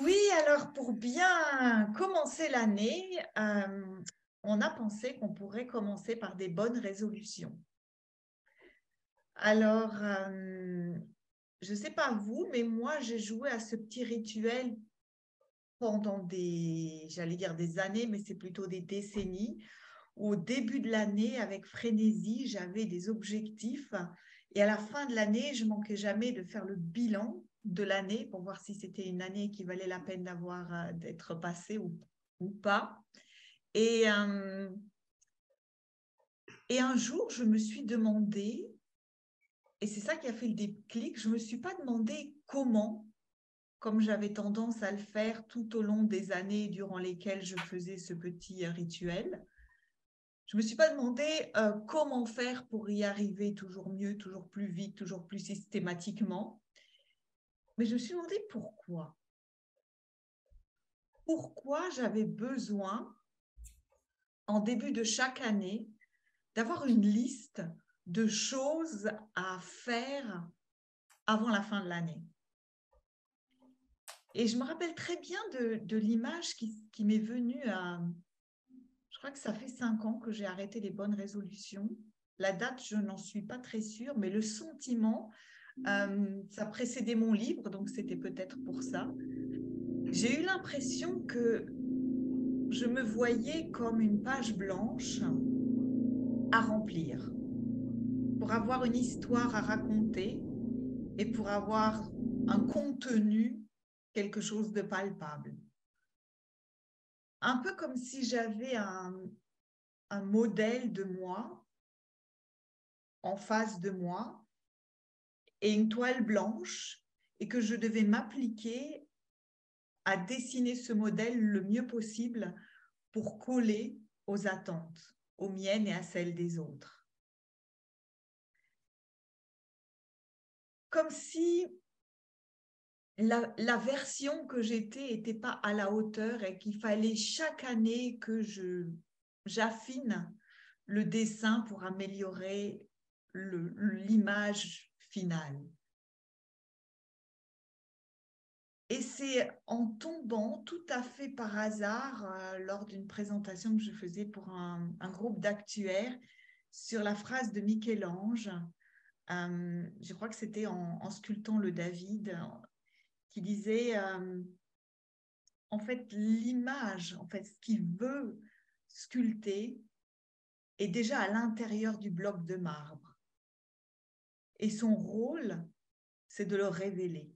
Oui, alors pour bien commencer l'année, on a pensé qu'on pourrait commencer par des bonnes résolutions. Alors, je ne sais pas vous, mais moi, j'ai joué à ce petit rituel pendant j'allais dire des années, mais c'est plutôt des décennies. Au début de l'année, avec frénésie, j'avais des objectifs et à la fin de l'année, je manquais jamais de faire le bilan de l'année pour voir si c'était une année qui valait la peine d'être passée ou pas. Et, euh, et un jour, je me suis demandé, et c'est ça qui a fait le déclic, je ne me suis pas demandé comment, comme j'avais tendance à le faire tout au long des années durant lesquelles je faisais ce petit rituel. Je ne me suis pas demandé comment faire pour y arriver toujours mieux, toujours plus vite, toujours plus systématiquement, mais je me suis demandé pourquoi. Pourquoi j'avais besoin, en début de chaque année, d'avoir une liste de choses à faire avant la fin de l'année. Et je me rappelle très bien de l'image qui m'est venue je crois que ça fait 5 ans que j'ai arrêté les bonnes résolutions. La date, je n'en suis pas très sûre, mais le sentiment, ça précédait mon livre, donc c'était peut-être pour ça. J'ai eu l'impression que je me voyais comme une page blanche à remplir, pour avoir une histoire à raconter et pour avoir un contenu, quelque chose de palpable. Un peu comme si j'avais un modèle de moi en face de moi et une toile blanche et que je devais m'appliquer à dessiner ce modèle le mieux possible pour coller aux attentes, aux miennes et à celles des autres. Comme si la version que j'étais n'était pas à la hauteur et qu'il fallait chaque année que j'affine le dessin pour améliorer l'image finale. Et c'est en tombant tout à fait par hasard lors d'une présentation que je faisais pour un groupe d'actuaires sur la phrase de Michel-Ange, je crois que c'était en sculptant le David, qui disait en fait l'image, en fait ce qu'il veut sculpter est déjà à l'intérieur du bloc de marbre. Et son rôle, c'est de le révéler.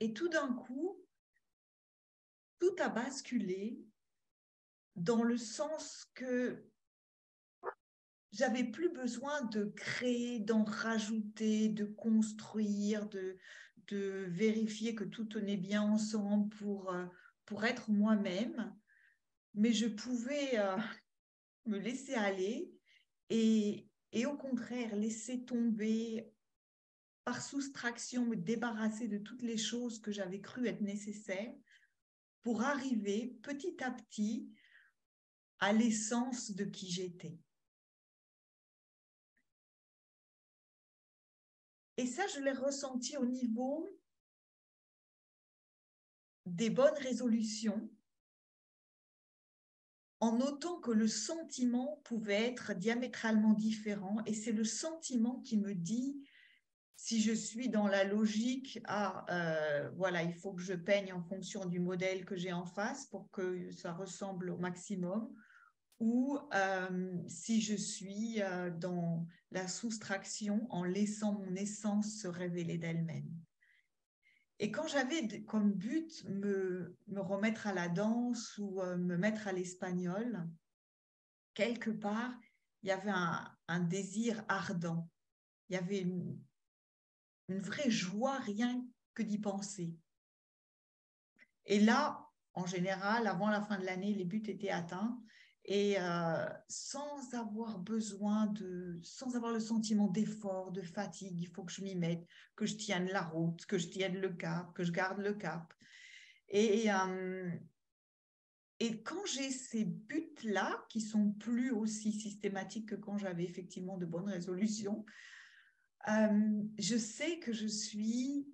Et tout d'un coup, tout a basculé dans le sens que j'avais plus besoin de créer, d'en rajouter, de construire, de vérifier que tout tenait bien ensemble pour être moi-même, mais je pouvais me laisser aller et au contraire laisser tomber par soustraction, me débarrasser de toutes les choses que j'avais cru être nécessaires pour arriver petit à petit à l'essence de qui j'étais. Et ça, je l'ai ressenti au niveau des bonnes résolutions, en notant que le sentiment pouvait être diamétralement différent. Et c'est le sentiment qui me dit si je suis dans la logique voilà, il faut que je peigne en fonction du modèle que j'ai en face pour que ça ressemble au maximum, ou si je suis dans la soustraction en laissant mon essence se révéler d'elle-même. Et quand j'avais comme but me remettre à la danse ou me mettre à l'espagnol, quelque part, il y avait un désir ardent. Il y avait une vraie joie rien que d'y penser. Et là, en général, avant la fin de l'année, les buts étaient atteints et sans avoir sans avoir le sentiment d'effort, de fatigue, il faut que je m'y mette, que je tienne la route, que je tienne le cap, que je garde le cap. Et, euh, et quand j'ai ces buts-là, qui sont plus aussi systématiques que quand j'avais effectivement de bonnes résolutions, je sais que je suis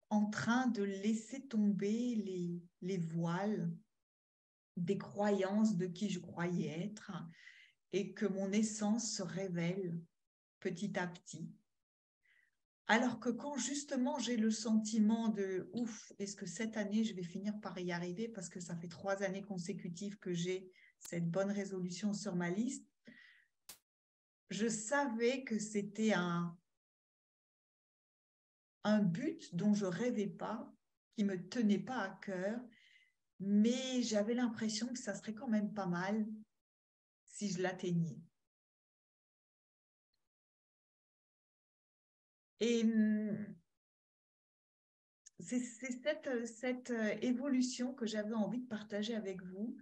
en train de laisser tomber les voiles des croyances de qui je croyais être et que mon essence se révèle petit à petit. Alors que quand justement j'ai le sentiment de ouf, est-ce que cette année je vais finir par y arriver parce que ça fait 3 années consécutives que j'ai cette bonne résolution sur ma liste, je savais que c'était un but dont je ne rêvais pas, qui ne me tenait pas à cœur, mais j'avais l'impression que ça serait quand même pas mal si je l'atteignais. Et c'est cette évolution que j'avais envie de partager avec vous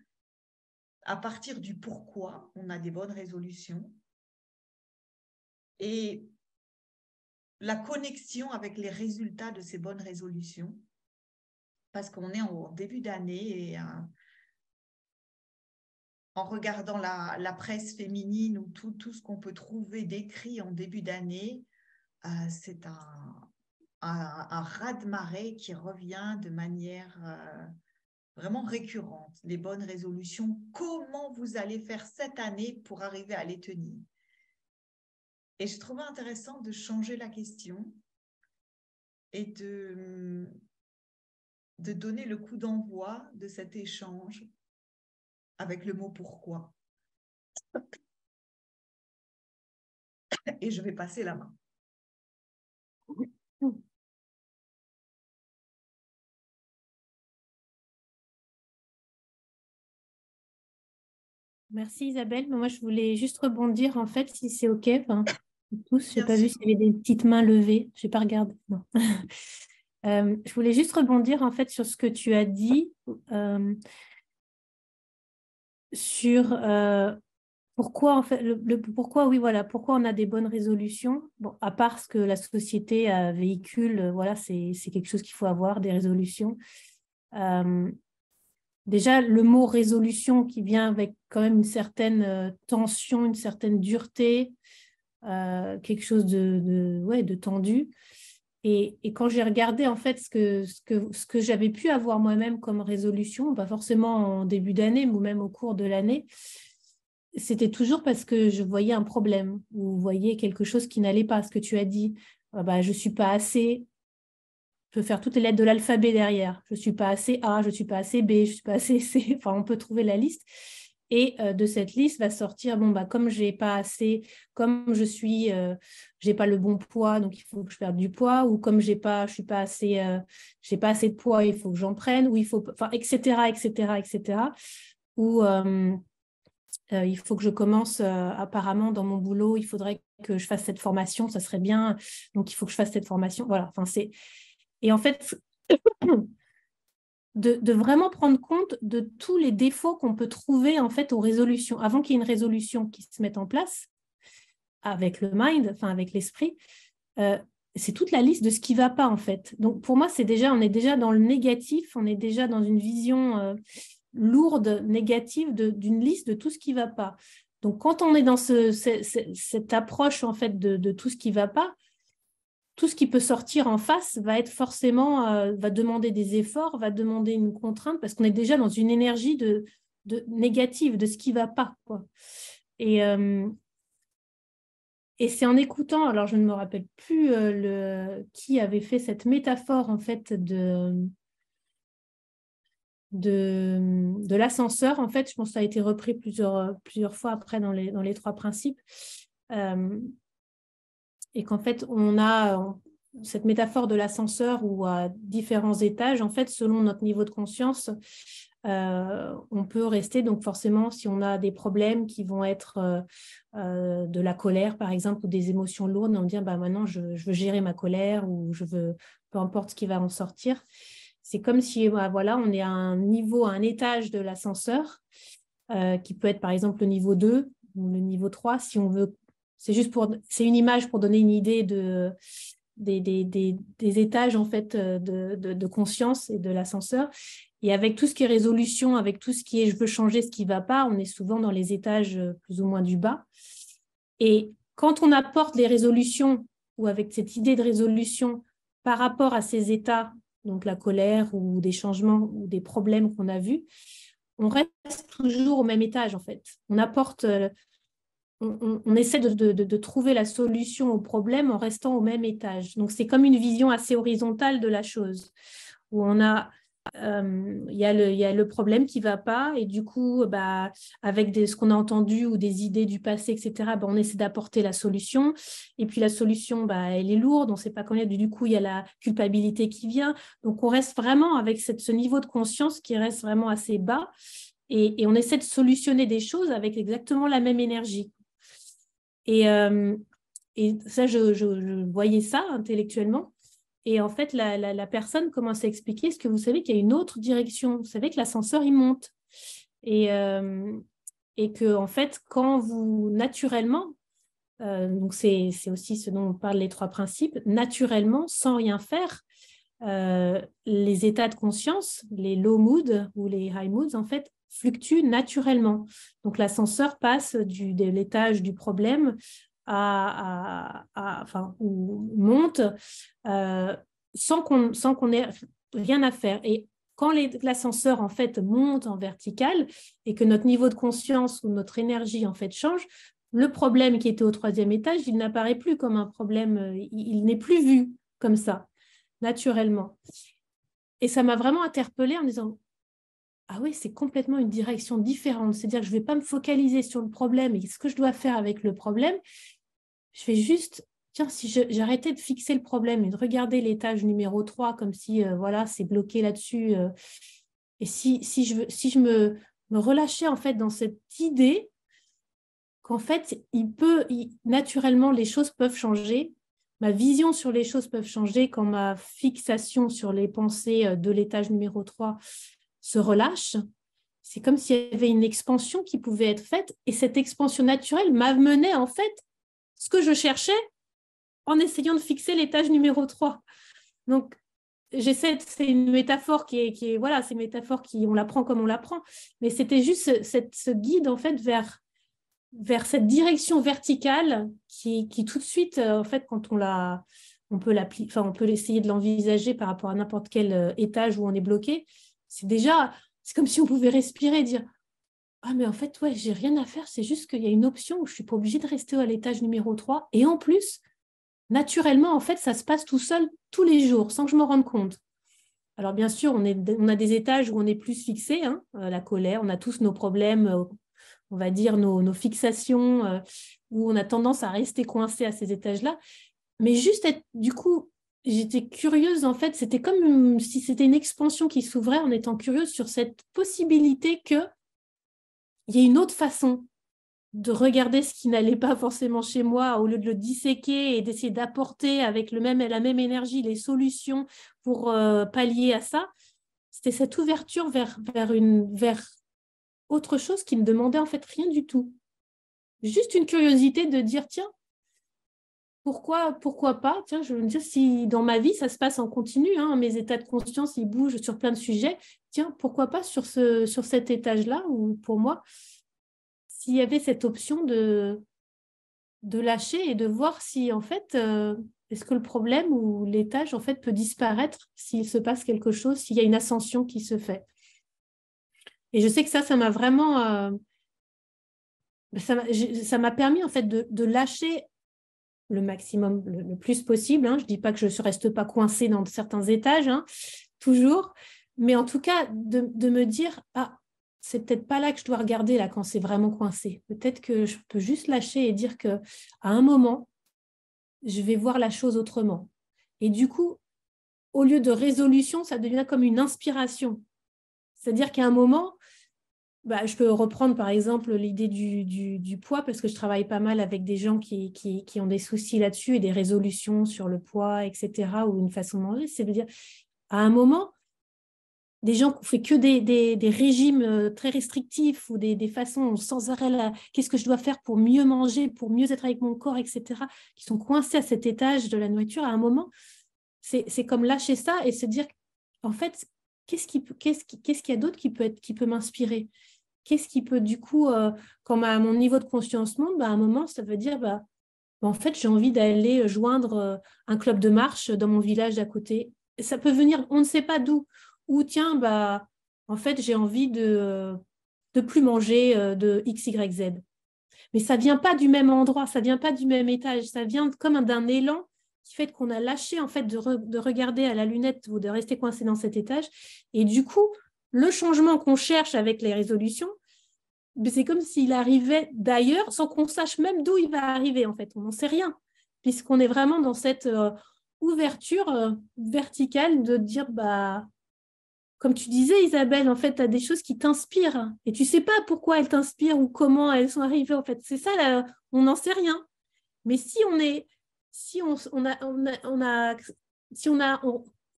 à partir du pourquoi on a des bonnes résolutions et la connexion avec les résultats de ces bonnes résolutions, parce qu'on est en début d'année et en regardant la presse féminine ou tout ce qu'on peut trouver décrit en début d'année, c'est un raz-de-marée qui revient de manière vraiment récurrente. Les bonnes résolutions, comment vous allez faire cette année pour arriver à les tenir? Et je trouvais intéressant de changer la question et de donner le coup d'envoi de cet échange avec le mot pourquoi. Et je vais passer la main. Merci Isabelle. Moi, je voulais juste rebondir, en fait, si c'est OK. Enfin, tous, je n'ai Bien pas vu sûr. s'il y avait des petites mains levées. Je n'ai pas regardé. Non. Je voulais juste rebondir, en fait, sur ce que tu as dit, sur pourquoi, en fait, pourquoi, oui, voilà, pourquoi on a des bonnes résolutions. Bon, à part ce que la société véhicule, voilà, c'est quelque chose qu'il faut avoir, des résolutions. Déjà, le mot résolution qui vient avec quand même une certaine tension, une certaine dureté, quelque chose de tendu. Et quand j'ai regardé en fait ce que j'avais pu avoir moi-même comme résolution, pas forcément en début d'année, mais même au cours de l'année, c'était toujours parce que je voyais un problème ou voyais quelque chose qui n'allait pas. Ce que tu as dit, je ne suis pas assez... Je peux faire toutes les lettres de l'alphabet derrière. Je ne suis pas assez A, je ne suis pas assez B, je ne suis pas assez C. Enfin, on peut trouver la liste. Et de cette liste va sortir, comme je n'ai pas assez, comme j'ai pas le bon poids, donc il faut que je perde du poids, ou comme je suis pas assez, j'ai pas assez de poids, il faut que j'en prenne, ou il faut, enfin, etc., etc., etc. Ou il faut que je commence, apparemment, dans mon boulot, il faudrait que je fasse cette formation, ça serait bien, donc il faut que je fasse cette formation. Voilà, enfin, c'est... Et en fait, de vraiment prendre compte de tous les défauts qu'on peut trouver en fait aux résolutions. Avant qu'il y ait une résolution qui se mette en place avec le mind, enfin avec l'esprit, c'est toute la liste de ce qui ne va pas en fait. Donc pour moi, on est déjà dans le négatif, on est déjà dans une vision lourde, négative d'une liste de tout ce qui ne va pas. Donc quand on est dans cette approche en fait de tout ce qui ne va pas, tout ce qui peut sortir en face va être forcément, va demander des efforts, va demander une contrainte, parce qu'on est déjà dans une énergie de négative, de ce qui ne va pas, quoi. Et c'est en écoutant, alors je ne me rappelle plus qui avait fait cette métaphore, en fait, de l'ascenseur. En fait, je pense que ça a été repris plusieurs fois après dans les 3 principes. Et qu'en fait, on a cette métaphore de l'ascenseur où à différents étages, en fait, selon notre niveau de conscience, on peut rester. Donc forcément, si on a des problèmes qui vont être de la colère, par exemple, ou des émotions lourdes, on dit maintenant, je veux gérer ma colère ou je veux, peu importe ce qui va en sortir. C'est comme si voilà, on est à un niveau, à un étage de l'ascenseur, qui peut être par exemple le niveau 2 ou le niveau 3, si on veut. C'est une image pour donner une idée des étages en fait de conscience et de l'ascenseur. Et avec tout ce qui est résolution, avec tout ce qui est je veux changer ce qui ne va pas, on est souvent dans les étages plus ou moins du bas. Et quand on apporte les résolutions ou avec cette idée de résolution par rapport à ces états, donc la colère ou des changements ou des problèmes qu'on a vus, on reste toujours au même étage, en fait. On apporte, on essaie de trouver la solution au problème en restant au même étage. Donc, c'est comme une vision assez horizontale de la chose, où on a, il y a le problème qui ne va pas, et du coup, avec ce qu'on a entendu ou des idées du passé, etc., on essaie d'apporter la solution. Et puis, la solution, elle est lourde, on ne sait pas combien, du coup, il y a la culpabilité qui vient. Donc, on reste vraiment avec ce niveau de conscience qui reste vraiment assez bas, et on essaie de solutionner des choses avec exactement la même énergie. Et ça, je voyais ça intellectuellement. Et en fait, la personne commence à expliquer, est-ce que vous savez qu'il y a une autre direction? Vous savez que l'ascenseur, il monte. Et que, en fait, quand vous, naturellement, donc c'est aussi ce dont on parle, les 3 principes, naturellement, sans rien faire, les états de conscience, les low moods ou les high moods, en fait, fluctuent naturellement. Donc, l'ascenseur passe de l'étage du problème ou monte sans qu'on ait rien à faire. Et quand l'ascenseur, en fait, monte en vertical et que notre niveau de conscience ou notre énergie, en fait, change, le problème qui était au 3e étage, il n'apparaît plus comme un problème, il n'est plus vu comme ça, naturellement. Et ça m'a vraiment interpellée en me disant, ah oui, c'est complètement une direction différente. C'est-à-dire que je ne vais pas me focaliser sur le problème et ce que je dois faire avec le problème. Je vais juste, tiens, si j'arrêtais de fixer le problème et de regarder l'étage numéro 3 comme si, voilà, c'est bloqué là-dessus. Et si je me relâchais en fait dans cette idée qu'en fait, naturellement, les choses peuvent changer. Ma vision sur les choses peuvent changer quand ma fixation sur les pensées de l'étage numéro 3 se relâche. C'est comme s'il y avait une expansion qui pouvait être faite et cette expansion naturelle m'amenait en fait ce que je cherchais en essayant de fixer l'étage numéro 3. Donc, c'est une métaphore qui est voilà, c'est une métaphore on l'apprend comme on l'apprend, mais c'était juste ce guide en fait vers cette direction verticale qui tout de suite, en fait, quand on peut essayer de l'envisager par rapport à n'importe quel étage où on est bloqué, c'est comme si on pouvait respirer et dire « Ah, mais en fait, ouais, j'ai rien à faire, c'est juste qu'il y a une option où je ne suis pas obligée de rester à l'étage numéro 3. Et en plus, naturellement, en fait, ça se passe tout seul tous les jours, sans que je me rende compte. » Alors, bien sûr, on a des étages où on est plus fixé, hein, la colère, on a tous nos problèmes, on va dire nos fixations, où on a tendance à rester coincé à ces étages-là. Mais juste du coup, j'étais curieuse, en fait, c'était comme si c'était une expansion qui s'ouvrait en étant curieuse sur cette possibilité qu'il y ait une autre façon de regarder ce qui n'allait pas forcément chez moi, au lieu de le disséquer et d'essayer d'apporter avec la même énergie les solutions pour pallier à ça. C'était cette ouverture vers autre chose qui ne demandait en fait rien du tout. Juste une curiosité de dire, tiens, pourquoi pas? Tiens, je veux me dire, si dans ma vie, ça se passe en continu, hein, mes états de conscience, ils bougent sur plein de sujets, tiens, pourquoi pas sur cet étage-là, ou pour moi, s'il y avait cette option de lâcher et de voir si, en fait, est-ce que le problème ou l'étage, en fait, peut disparaître s'il se passe quelque chose, s'il y a une ascension qui se fait. Et je sais que ça m'a vraiment... ça m'a permis, en fait, de lâcher le maximum, le plus possible. Hein. Je ne dis pas que je ne reste pas coincée dans certains étages, hein, toujours, mais en tout cas, de me dire, ah, c'est peut-être pas là que je dois regarder là, quand c'est vraiment coincé. Peut-être que je peux juste lâcher et dire qu'à un moment, je vais voir la chose autrement. Et du coup, au lieu de résolution, ça devient comme une inspiration. C'est-à-dire qu'à un moment, je peux reprendre par exemple l'idée du poids parce que je travaille pas mal avec des gens qui ont des soucis là-dessus et des résolutions sur le poids, etc. ou une façon de manger. C'est-à-dire, à un moment, des gens qui ont fait que des régimes très restrictifs ou des façons sans arrêt là, qu'est-ce que je dois faire pour mieux manger, pour mieux être avec mon corps, etc., qui sont coincés à cet étage de la nourriture, à un moment, c'est comme lâcher ça et se dire, en fait, qu'est-ce qu'il y a d'autre qui peut m'inspirer? Qu'est-ce qui peut, du coup, quand mon niveau de conscience monte, à un moment, ça veut dire, en fait, j'ai envie d'aller joindre un club de marche dans mon village d'à côté. Et ça peut venir, on ne sait pas d'où. Ou tiens, bah, en fait, j'ai envie de plus manger de X, Y, Z. Mais ça ne vient pas du même endroit, ça ne vient pas du même étage, ça vient comme d'un élan qui fait qu'on a lâché en fait de regarder à la lunette ou de rester coincé dans cet étage. Et du coup, le changement qu'on cherche avec les résolutions, c'est comme s'il arrivait d'ailleurs sans qu'on sache même d'où il va arriver en fait. On n'en sait rien, puisqu'on est vraiment dans cette ouverture verticale de dire, bah, comme tu disais, Isabelle, en fait, tu as des choses qui t'inspirent et tu ne sais pas pourquoi elles t'inspirent ou comment elles sont arrivées. En fait, c'est ça, là, on n'en sait rien. Mais si on est, si on a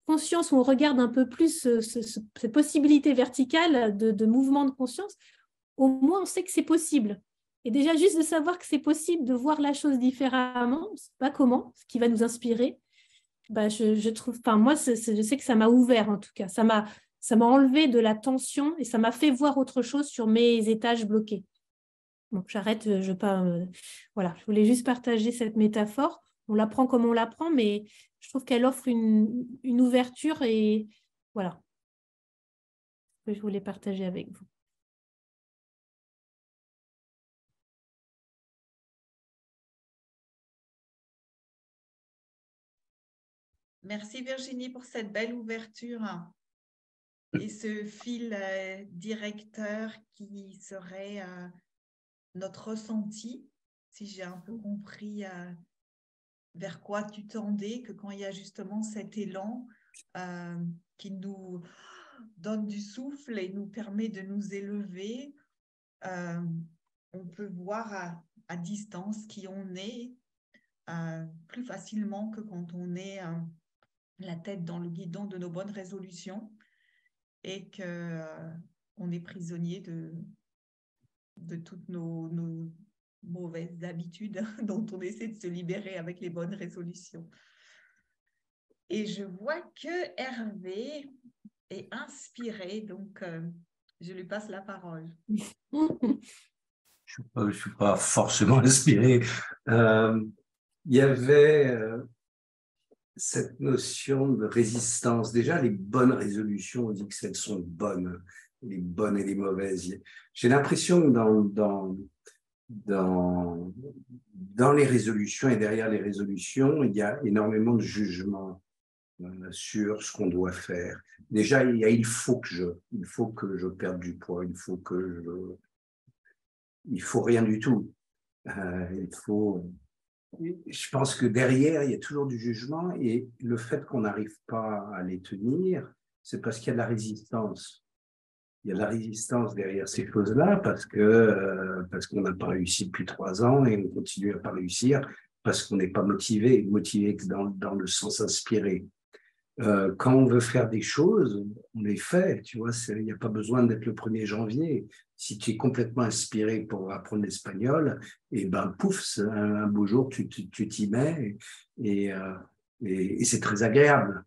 conscience, on regarde un peu plus cette possibilité verticale de mouvement de conscience, au moins on sait que c'est possible. Et déjà, juste de savoir que c'est possible de voir la chose différemment, je ne sais pas comment, ce qui va nous inspirer, bah, je trouve, enfin, moi, je sais que ça m'a ouvert en tout cas. Ça m'a enlevé de la tension et ça m'a fait voir autre chose sur mes étages bloqués. Donc, j'arrête, je pas. Voilà, je voulais juste partager cette métaphore. On l'apprend comme on l'apprend, mais je trouve qu'elle offre une ouverture et voilà, que je voulais partager avec vous. Merci Virginie pour cette belle ouverture et ce fil directeur qui serait notre ressenti, si j'ai un peu compris vers quoi tu tendais, que quand il y a justement cet élan qui nous donne du souffle et nous permet de nous élever, on peut voir à distance qui on est plus facilement que quand on est la tête dans le guidon de nos bonnes résolutions et qu'on est prisonnier de toutes nos mauvaises habitudes dont on essaie de se libérer avec les bonnes résolutions. Et je vois que Hervé est inspiré, donc je lui passe la parole. Je ne suis pas forcément inspiré. Il y avait cette notion de résistance. Déjà, les bonnes résolutions, on dit que elles sont bonnes, les bonnes et les mauvaises. J'ai l'impression que dans les résolutions et derrière les résolutions, il y a énormément de jugement sur ce qu'on doit faire. Déjà, il faut que je perde du poids, il faut rien du tout. Je pense que derrière, il y a toujours du jugement et le fait qu'on n'arrive pas à les tenir, c'est parce qu'il y a de la résistance. Il y a de la résistance derrière ces choses-là parce qu'on n'a pas réussi depuis 3 ans et on continue à pas réussir parce qu'on n'est pas motivé dans le sens inspiré. Quand on veut faire des choses, on les fait, tu vois, il n'y a pas besoin d'être le 1er janvier. Si tu es complètement inspiré pour apprendre l'espagnol, et ben pouf, un beau jour, tu t'y mets et c'est très agréable.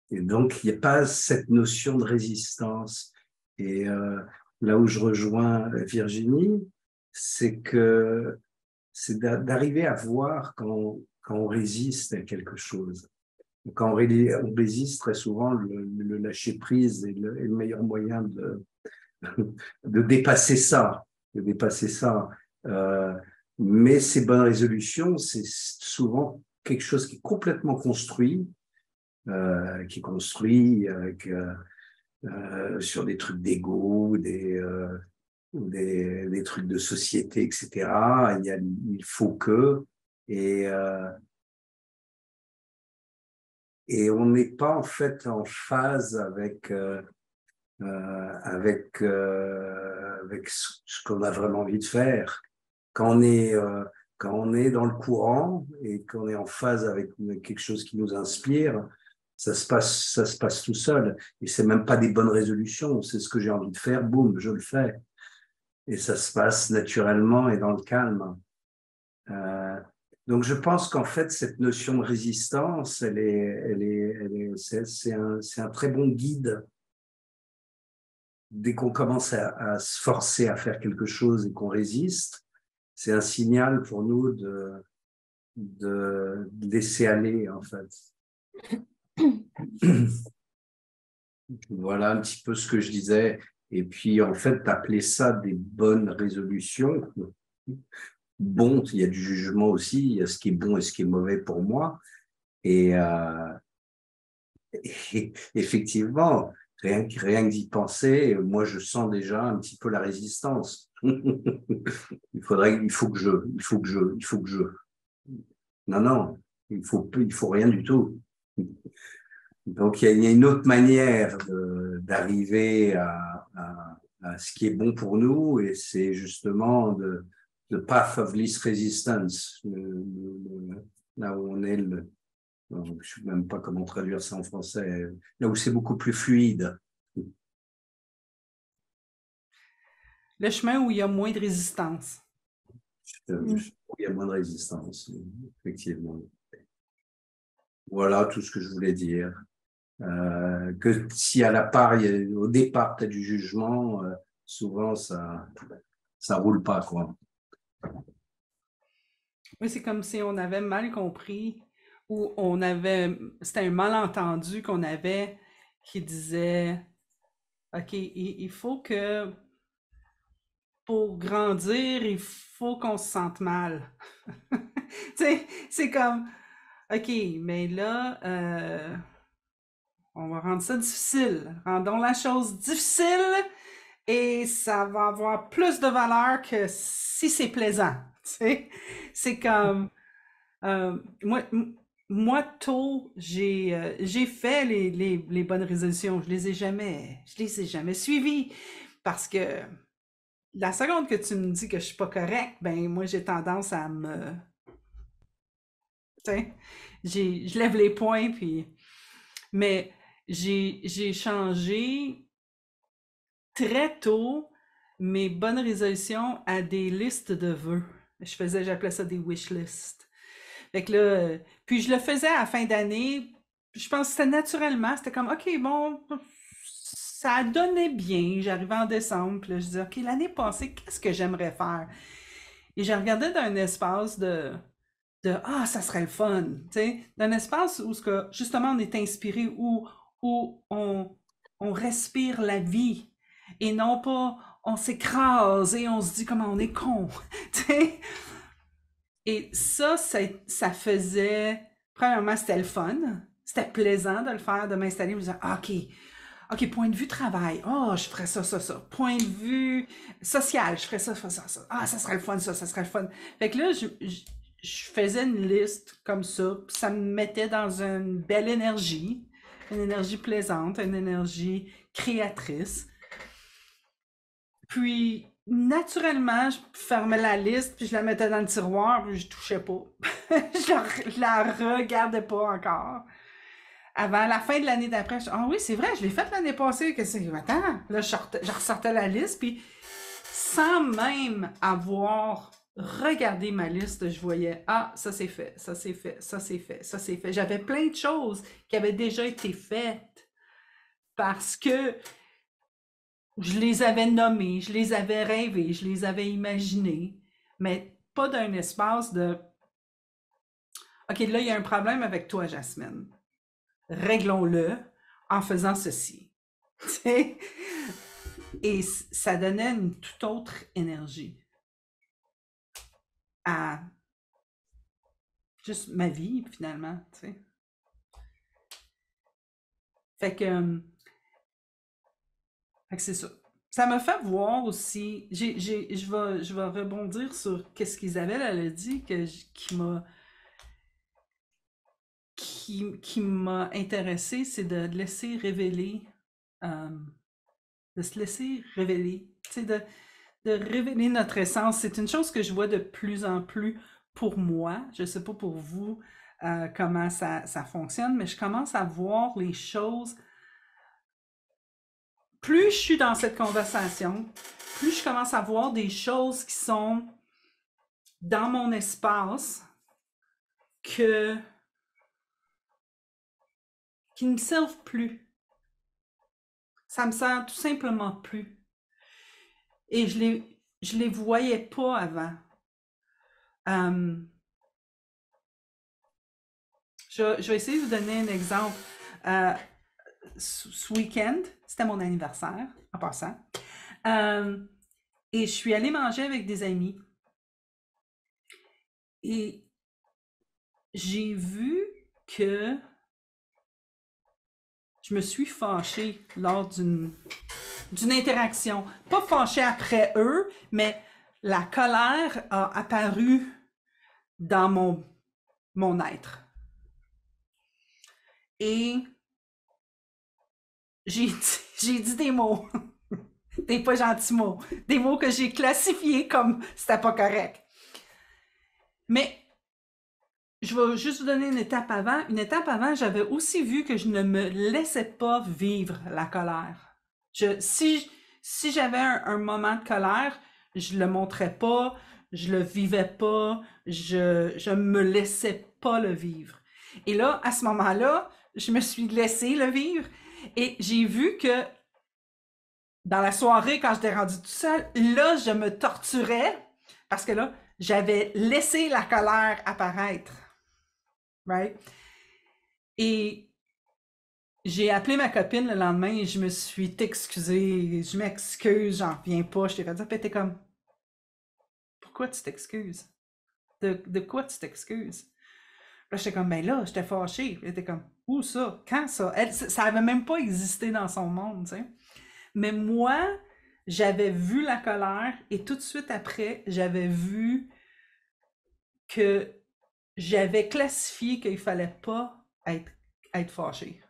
Et donc, il n'y a pas cette notion de résistance. Et là où je rejoins Virginie, c'est d'arriver à voir quand on résiste à quelque chose. Quand on résiste, très souvent, le lâcher-prise est le meilleur moyen de dépasser ça. De dépasser ça. Mais ces bonnes résolutions, c'est souvent quelque chose qui est complètement construit, avec, sur des trucs d'ego, des trucs de société, etc. Il faut que... Et on n'est pas en fait en phase avec ce qu'on a vraiment envie de faire. Quand on est dans le courant et qu'on est en phase avec quelque chose qui nous inspire, ça se passe tout seul. Et c'est même pas des bonnes résolutions. C'est ce que j'ai envie de faire, boum, je le fais. Et ça se passe naturellement et dans le calme. Donc, je pense qu'en fait, cette notion de résistance, c'est un très bon guide. Dès qu'on commence à se forcer à faire quelque chose et qu'on résiste, c'est un signal pour nous de laisser aller, en fait. Voilà un petit peu ce que je disais. Et puis, en fait, d'appeler ça des bonnes résolutions. Bon, il y a du jugement aussi, il y a ce qui est bon et ce qui est mauvais pour moi. Et, et effectivement, rien que d'y penser, moi, je sens déjà un petit peu la résistance. Il faut que je. Non, il faut rien du tout. Donc, il y a une autre manière d'arriver à ce qui est bon pour nous, et c'est justement the path of least resistance, là où on est, je ne sais même pas comment traduire ça en français, là où c'est beaucoup plus fluide. Le chemin où il y a moins de résistance. Il y a moins de résistance, effectivement. Voilà tout ce que je voulais dire. Que si à la part, au départ, tu as du jugement, souvent ça roule pas, quoi. Oui, c'est comme si on avait mal compris ou c'était un malentendu qu'on avait qui disait, OK, il faut que pour grandir, il faut qu'on se sente mal. Tu sais, c'est comme, OK, mais là, on va rendre ça difficile. Rendons la chose difficile et ça va avoir plus de valeur que si c'est plaisant. Tu sais, c'est comme, moi tôt, j'ai fait les bonnes résolutions. Je les ai jamais suivies parce que la seconde que tu me dis que je suis pas correcte, ben moi j'ai tendance à me, tu sais, je lève les poings puis, mais j'ai changé très tôt mes bonnes résolutions à des listes de vœux. J'appelais ça des wish lists. Fait que là, puis je le faisais à la fin d'année. Je pense que c'était naturellement. C'était comme, OK, bon, ça donnait bien. J'arrivais en décembre, puis là, je disais, OK, l'année passée, qu'est-ce que j'aimerais faire? Et je regardais d'un espace ah, ça serait le fun, tu sais, d'un espace où justement on est inspiré, où on respire la vie et non pas on s'écrase et on se dit comment on est con, tu sais. Et ça faisait, premièrement, c'était le fun, c'était plaisant de le faire, de m'installer, me dire, ah, OK, point de vue travail, oh, je ferais ça. Point de vue social, je ferais ça. Ah, ça serait le fun, ça serait le fun. Fait que là, je faisais une liste comme ça, puis ça me mettait dans une belle énergie, une énergie plaisante, une énergie créatrice. Puis, naturellement, je fermais la liste, puis je la mettais dans le tiroir, puis je touchais pas. Je la regardais pas encore. Avant la fin de l'année d'après, ah oui, c'est vrai, je l'ai faite l'année passée. Attends, là, je ressortais la liste, puis sans même avoir regardé ma liste, je voyais, ah, ça c'est fait, ça c'est fait, ça c'est fait, ça c'est fait. J'avais plein de choses qui avaient déjà été faites parce que je les avais nommées, je les avais rêvées, je les avais imaginées, mais pas d'un espace de, OK, là, il y a un problème avec toi, Jasmine. Réglons-le en faisant ceci. Et ça donnait une toute autre énergie à juste ma vie, finalement. T'sais. Fait que c'est ça. Ça m'a fait voir aussi, je vais rebondir sur qu'est-ce qu'Isabelle elle a dit qui m'a intéressée, c'est de laisser révéler, de se laisser révéler, de révéler notre essence. C'est une chose que je vois de plus en plus pour moi. Je ne sais pas pour vous comment ça fonctionne, mais je commence à voir les choses. Plus je suis dans cette conversation, plus je commence à voir des choses qui sont dans mon espace qui ne me servent plus. Ça me sert tout simplement plus. Et je les voyais pas avant. je vais essayer de vous donner un exemple. Ce week-end, c'était mon anniversaire, en passant. Et je suis allée manger avec des amis. Et j'ai vu que je me suis fâchée lors d'une interaction. Pas fâchée après eux, mais la colère a apparu dans mon être. Et j'ai dit des mots, des pas gentils mots, des mots que j'ai classifiés comme c'était pas correct. Mais je vais juste vous donner une étape avant. Une étape avant, j'avais aussi vu que je ne me laissais pas vivre la colère. Si j'avais un moment de colère, je le montrais pas, je le vivais pas, je me laissais pas le vivre. Et là, à ce moment-là, je me suis laissé le vivre et j'ai vu que dans la soirée, quand j'étais rendue tout seul, là, je me torturais parce que là, j'avais laissé la colère apparaître. Right? Et j'ai appelé ma copine le lendemain et je me suis excusée. Je m'excuse, j'en reviens pas. Je t'ai fait dire, puis elle était comme, pourquoi tu t'excuses? De quoi tu t'excuses? Là, j'étais comme, ben là, j'étais fâchée. Elle était comme, où ça? Quand ça? Ça avait même pas existé dans son monde, tu sais. Mais moi, j'avais vu la colère et tout de suite après, j'avais vu que j'avais classifié qu'il fallait pas être fâché.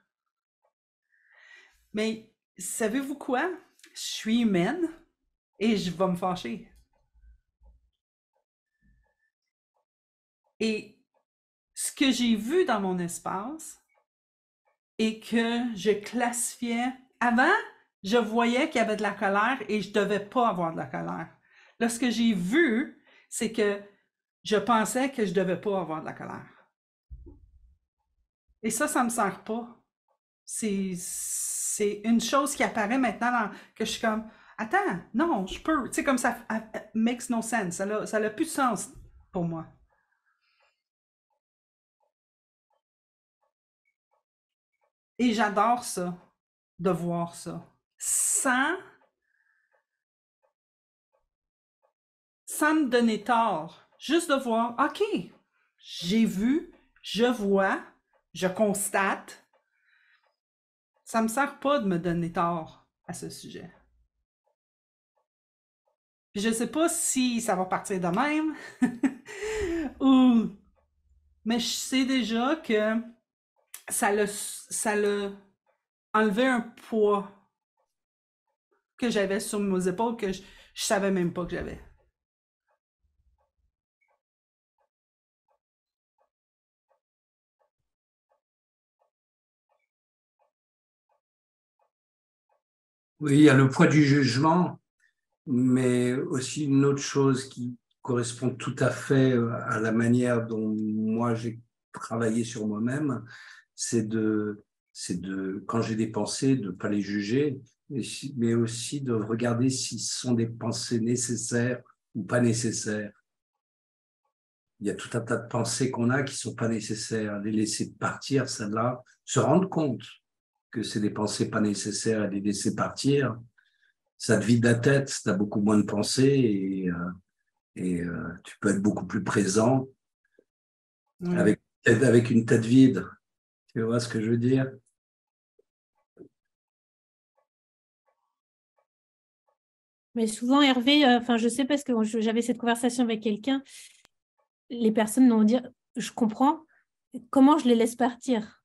Mais savez-vous quoi? Je suis humaine et je vais me fâcher. Et ce que j'ai vu dans mon espace et que je classifiais, avant, je voyais qu'il y avait de la colère et je devais pas avoir de la colère. Là, ce que j'ai vu, c'est que je pensais que je devais pas avoir de la colère. Et ça me sert pas. C'est une chose qui apparaît maintenant que je suis comme, attends, non, je peux. Tu sais, comme ça makes no sense. Ça a plus de sens pour moi. Et j'adore ça, de voir ça. Sans me donner tort. Juste de voir, OK, j'ai vu, je vois, je constate. Ça me sert pas de me donner tort à ce sujet. Puis je sais pas si ça va partir de même mais je sais déjà que ça l'a enlevé un poids que j'avais sur mes épaules que je savais même pas que j'avais. Oui, il y a le poids du jugement, mais aussi une autre chose qui correspond tout à fait à la manière dont moi j'ai travaillé sur moi-même, c'est de, quand j'ai des pensées, de ne pas les juger, mais aussi de regarder si ce sont des pensées nécessaires ou pas nécessaires. Il y a tout un tas de pensées qu'on a qui ne sont pas nécessaires. Les laisser partir, celles-là, se rendre compte que c'est des pensées pas nécessaires et les laisser partir, ça te vide la tête, tu as beaucoup moins de pensées et tu peux être beaucoup plus présent avec une tête vide. Tu vois ce que je veux dire? Mais souvent, Hervé, je sais parce que j'avais cette conversation avec quelqu'un, les personnes vont dire, je comprends, comment je les laisse partir?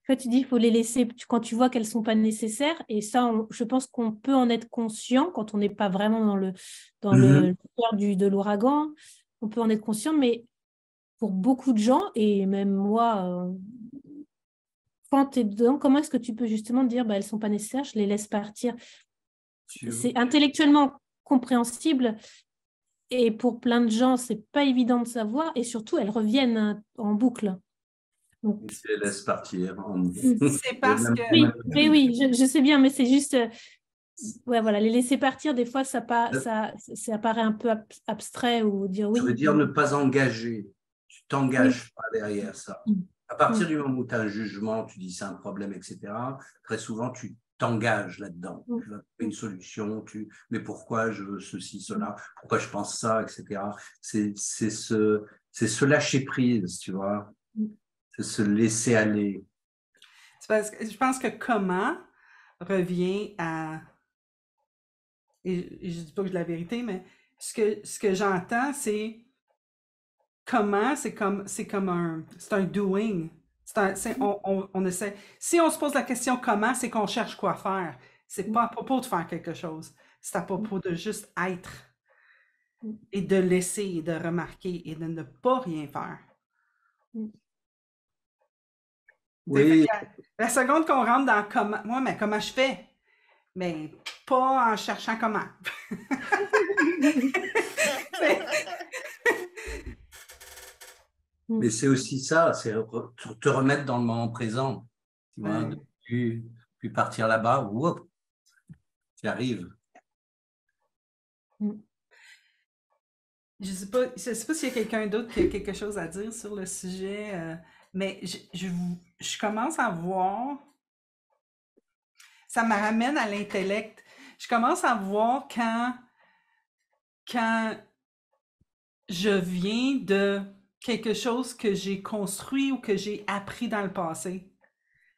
Toi, tu dis qu'il faut les laisser quand tu vois qu'elles ne sont pas nécessaires. Et ça, je pense qu'on peut en être conscient quand on n'est pas vraiment dans le cœur de l'ouragan. On peut en être conscient, mais pour beaucoup de gens, et même moi, quand tu es dedans, comment est-ce que tu peux justement dire elles ne sont pas nécessaires, je les laisse partir? C'est intellectuellement compréhensible. Et pour plein de gens, ce n'est pas évident de savoir. Et surtout, elles reviennent en boucle. Donc, je les laisse partir. C'est parce que... Oui, je sais bien, mais c'est juste... ouais, voilà, les laisser partir, des fois, ça paraît un peu abstrait ou dire oui. Ça veut dire ne pas engager. Tu t'engages pas derrière ça. À partir du moment où tu as un jugement, tu dis c'est un problème, etc., très souvent, tu t'engages là-dedans. Tu vas trouver une solution, mais pourquoi je veux ceci, cela, pourquoi je pense ça, etc. C'est se lâcher prise, tu vois, c'est se laisser aller. Parce que je pense que comment revient à... Et je dis pas que j'ai la vérité, mais ce que j'entends, c'est comment, c'est comme un doing. On essaie. Si on se pose la question comment, c'est qu'on cherche quoi faire. C'est pas à propos de faire quelque chose. C'est à propos de juste être et de laisser et de remarquer et de ne pas rien faire. Oui. La seconde qu'on rentre dans comment, moi, mais comment je fais? Mais pas en cherchant comment. Mais c'est aussi ça, c'est te remettre dans le moment présent. Tu vois, de plus partir là-bas, tu arrives. Je sais pas s'il y a quelqu'un d'autre qui a quelque chose à dire sur le sujet, mais je commence à voir, ça me ramène à l'intellect. Je commence à voir quand je viens de quelque chose que j'ai construit ou que j'ai appris dans le passé.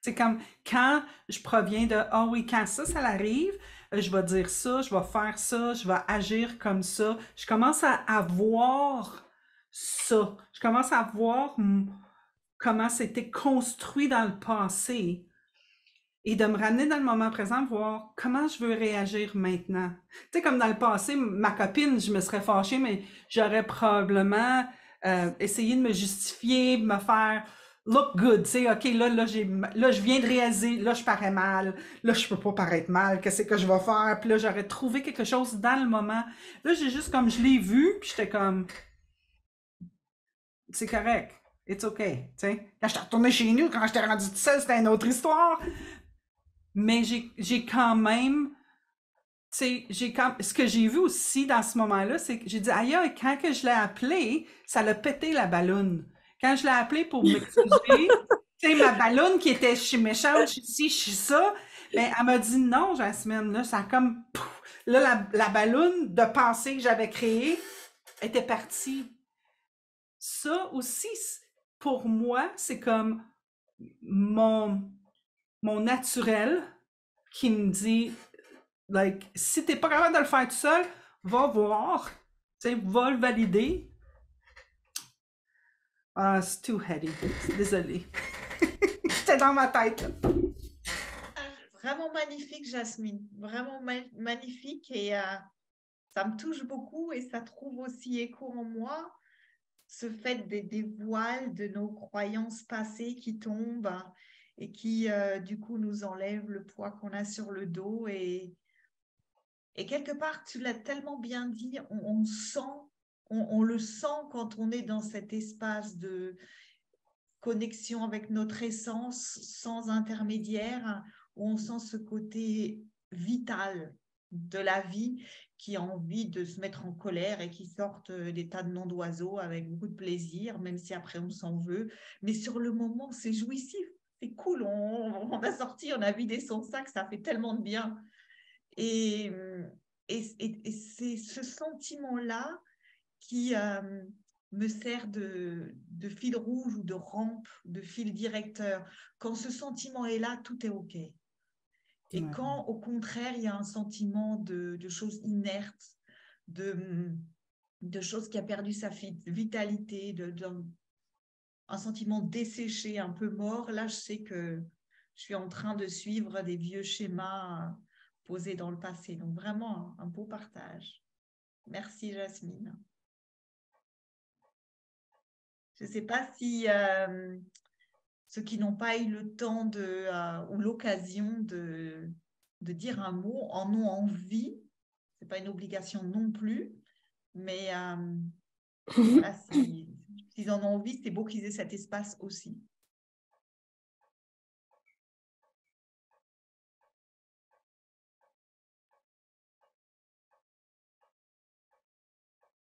C'est comme quand je proviens de ah oui, quand ça arrive, je vais dire ça, je vais faire ça, je vais agir comme ça. Je commence à voir ça. Je commence à voir comment c'était construit dans le passé et de me ramener dans le moment présent, voir comment je veux réagir maintenant. Tu sais, comme dans le passé, ma copine, je me serais fâchée, mais j'aurais probablement essayé de me justifier, me faire look good, tu sais, OK, là, je viens de réaliser, là, je parais mal, là, je peux pas paraître mal, qu'est-ce que je vais faire? Puis là, j'aurais trouvé quelque chose dans le moment. Là, j'ai juste comme, je l'ai vu, puis j'étais comme, c'est correct, it's OK, tu sais. Quand j'étais retournée chez nous, quand j'étais rendue toute seule, c'était une autre histoire. Mais j'ai quand même, tu sais, ce que j'ai vu aussi dans ce moment-là, c'est que j'ai dit, aïe, quand que je l'ai appelé, ça l'a pété la balloune. Quand je l'ai appelé pour m'excuser, tu sais, ma balloune qui était, je suis méchante, je suis ci, je suis ça, ben, elle m'a dit non, Jasmine, là, ça a comme, pouf, là, la balloune de pensée que j'avais créée était partie. Ça aussi, pour moi, c'est comme mon naturel qui me dit, like, si t'es pas capable de le faire tout seul, va voir, tu sais, va le valider. Ah, c'est too heady. Désolée. J'étais dans ma tête. Vraiment magnifique, Jasmine. Vraiment magnifique et ça me touche beaucoup et ça trouve aussi écho en moi. Ce fait des voiles de nos croyances passées qui tombent et qui, du coup, nous enlèvent le poids qu'on a sur le dos. Et quelque part, tu l'as tellement bien dit, on sent, on le sent quand on est dans cet espace de connexion avec notre essence sans intermédiaire, où on sent ce côté vital de la vie qui a envie de se mettre en colère et qui sortent des tas de noms d'oiseaux avec beaucoup de plaisir, même si après on s'en veut. Mais sur le moment, c'est jouissif, c'est cool, on a sorti, on a vidé son sac, ça fait tellement de bien. Et, et c'est ce sentiment-là qui me sert de fil rouge ou de rampe, de fil directeur. Quand ce sentiment est là, tout est OK. Et quand, au contraire, il y a un sentiment de choses inertes, de choses qui a perdu sa vitalité, un sentiment desséché, un peu mort, là, je sais que je suis en train de suivre des vieux schémas posés dans le passé. Donc, vraiment, un beau partage. Merci, Jasmine. Je ne sais pas si ceux qui n'ont pas eu le temps ou l'occasion de dire un mot en ont envie. Ce n'est pas une obligation non plus, mais voilà, s'ils en ont envie, c'est beau qu'ils aient cet espace aussi.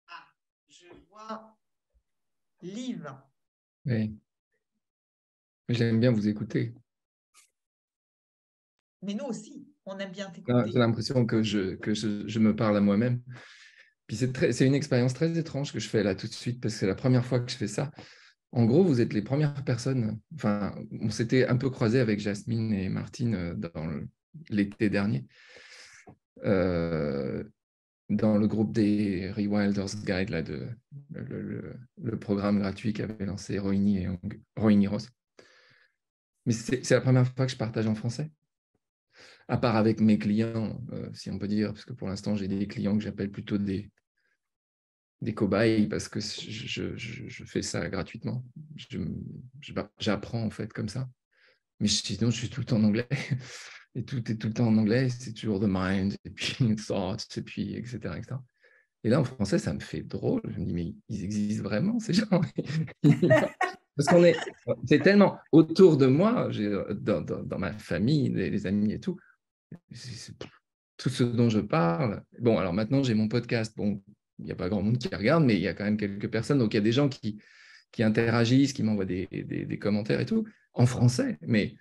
Ah, je vois Liv. Oui. J'aime bien vous écouter. Mais nous aussi, on aime bien J'ai t'écouter. l'impression que je me parle à moi-même. Puis c'est une expérience très étrange que je fais là tout de suite, parce que c'est la première fois que je fais ça. En gros, vous êtes les premières personnes. Enfin, on s'était un peu croisés avec Jasmine et Martine dans l'été dernier, dans le groupe des Rewilders Guide, là, le programme gratuit qu'avait lancé Rohini Ross. Mais c'est la première fois que je partage en français. À part avec mes clients, si on peut dire, parce que pour l'instant, j'ai des clients que j'appelle plutôt des cobayes, parce que je fais ça gratuitement. J'apprends, en fait, comme ça. Mais sinon, je suis tout le temps en anglais. Et tout est tout le temps en anglais. C'est toujours the mind, et puis thoughts, et puis etc., etc. Et là, en français, ça me fait drôle. Je me dis, mais ils existent vraiment, ces gens? Parce c'est tellement autour de moi, dans ma famille, les amis et tout, c'est tout ce dont je parle. Bon, alors maintenant, j'ai mon podcast. Bon, il n'y a pas grand monde qui regarde, mais il y a quand même quelques personnes. Donc, il y a des gens qui interagissent, qui m'envoient des commentaires et tout, en français. Mais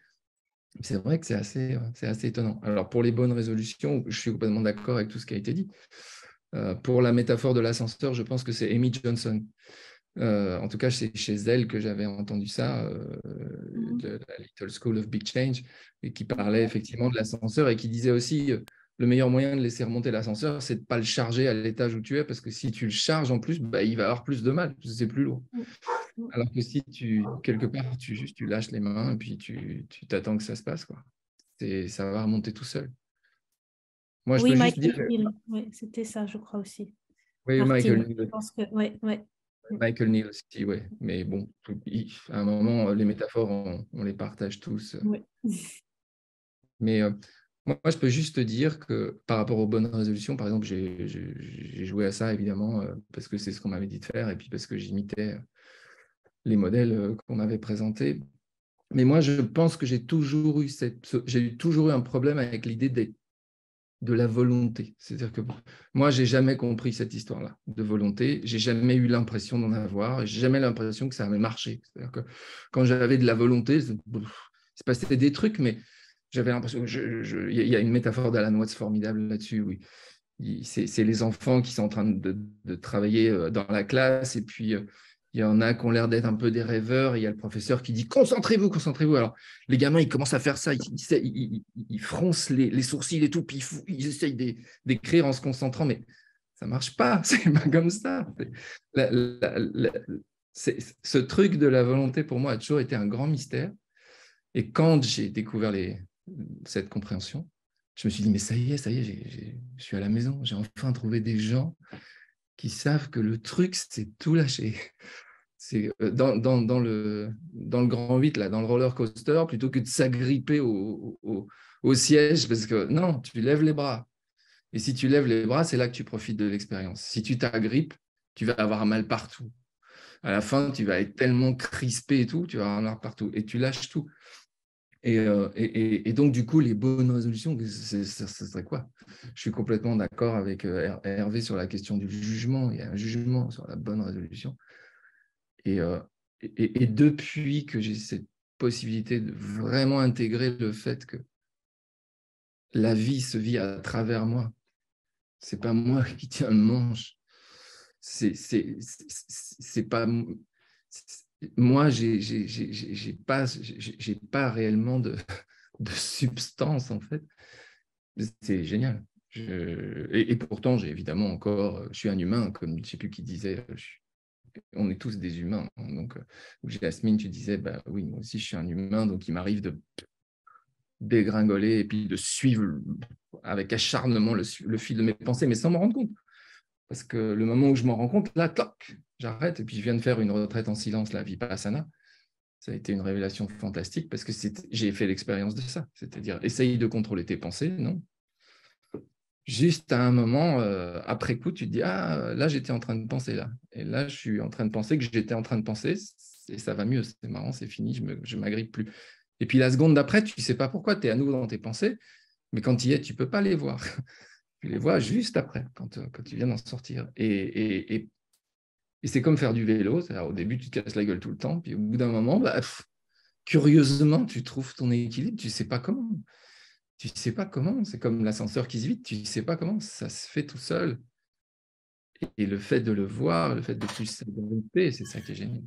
c'est vrai que c'est assez étonnant. Alors, pour les bonnes résolutions, je suis complètement d'accord avec tout ce qui a été dit. Pour la métaphore de l'ascenseur, je pense que c'est Amy Johnson. En tout cas, c'est chez elle que j'avais entendu ça, de la Little School of Big Change, et qui parlait effectivement de l'ascenseur et qui disait aussi le meilleur moyen de laisser remonter l'ascenseur, c'est de ne pas le charger à l'étage où tu es, parce que si tu le charges en plus, il va avoir plus de mal, parce que c'est plus lourd. Alors que si quelque part, tu lâches les mains et puis tu t'attends que ça se passe, quoi. Ça va remonter tout seul. Moi, je peux juste dire... Oui, c'était ça, je crois aussi. Oui, Martine, Michael Neal. je pense que... ouais. Michael Neal aussi, oui. Mais bon, à un moment, les métaphores, on les partage tous. Oui. Mais moi, je peux juste te dire que par rapport aux bonnes résolutions, par exemple, j'ai joué à ça, évidemment, parce que c'est ce qu'on m'avait dit de faire, et puis parce que j'imitais les modèles qu'on m'avait présentés. Mais moi, je pense que j'ai toujours eu un problème avec l'idée de la volonté. C'est-à-dire que moi, j'ai jamais compris cette histoire-là de volonté. J'ai jamais eu l'impression d'en avoir. J'ai jamais l'impression que ça avait marché. C'est-à-dire que quand j'avais de la volonté, c'est passé des trucs, mais j'avais l'impression que il y a une métaphore d'Alan Watts formidable là-dessus. Oui, c'est les enfants qui sont en train de travailler dans la classe, et puis il y en a qui ont l'air d'être un peu des rêveurs, et il y a le professeur qui dit « Concentrez-vous, concentrez-vous ». Alors, les gamins, ils commencent à faire ça, ils froncent les sourcils et tout, puis ils essayent d'écrire en se concentrant, mais ça ne marche pas, c'est pas comme ça. Ce truc de la volonté, pour moi, a toujours été un grand mystère. Et quand j'ai découvert cette compréhension, je me suis dit, mais ça y est, je suis à la maison, j'ai enfin trouvé des gens qui savent que le truc, c'est tout lâcher. C'est dans le grand 8, là, dans le roller coaster, plutôt que de s'agripper au siège, parce que non, tu lèves les bras. Et si tu lèves les bras, c'est là que tu profites de l'expérience. Si tu t'agrippes, tu vas avoir mal partout. À la fin, tu vas être tellement crispé et tout, tu vas avoir mal partout. Et tu lâches tout. Et donc, du coup, les bonnes résolutions, ce serait quoi? Je suis complètement d'accord avec Hervé sur la question du jugement. Il y a un jugement sur la bonne résolution. Et depuis que j'ai cette possibilité de vraiment intégrer le fait que la vie se vit à travers moi, c'est pas moi qui tiens le manche. C'est pas... Moi, j'ai pas réellement de substance, en fait. C'est génial. Et pourtant, j'ai évidemment encore... Je suis un humain, comme je ne sais plus qui disait... on est tous des humains. Donc, Jasmine, tu disais, bah oui, moi aussi, je suis un humain, donc il m'arrive de dégringoler et puis de suivre avec acharnement le fil de mes pensées, mais sans m'en rendre compte. Parce que le moment où je m'en rends compte, là, toc, j'arrête. Et puis, je viens de faire une retraite en silence, la Vipassana. Ça a été une révélation fantastique parce que j'ai fait l'expérience de ça. C'est-à-dire, essaye de contrôler tes pensées, non? Juste à un moment, après coup, tu te dis « Ah, là, j'étais en train de penser là. Et là, je suis en train de penser que j'étais en train de penser et ça va mieux. C'est marrant, c'est fini, je ne m'agrippe plus. » Et puis, la seconde d'après, tu ne sais pas pourquoi, tu es à nouveau dans tes pensées, mais quand tu y es, tu ne peux pas les voir. Tu les vois juste après, quand tu viens d'en sortir. Et c'est comme faire du vélo. Au début, tu te casses la gueule tout le temps. Puis au bout d'un moment, curieusement, tu trouves ton équilibre, tu ne sais pas comment. Tu ne sais pas comment, c'est comme l'ascenseur qui se vide, tu ne sais pas comment, ça se fait tout seul. Et le fait de le voir, le fait de plus s'adapter, c'est ça qui est génial.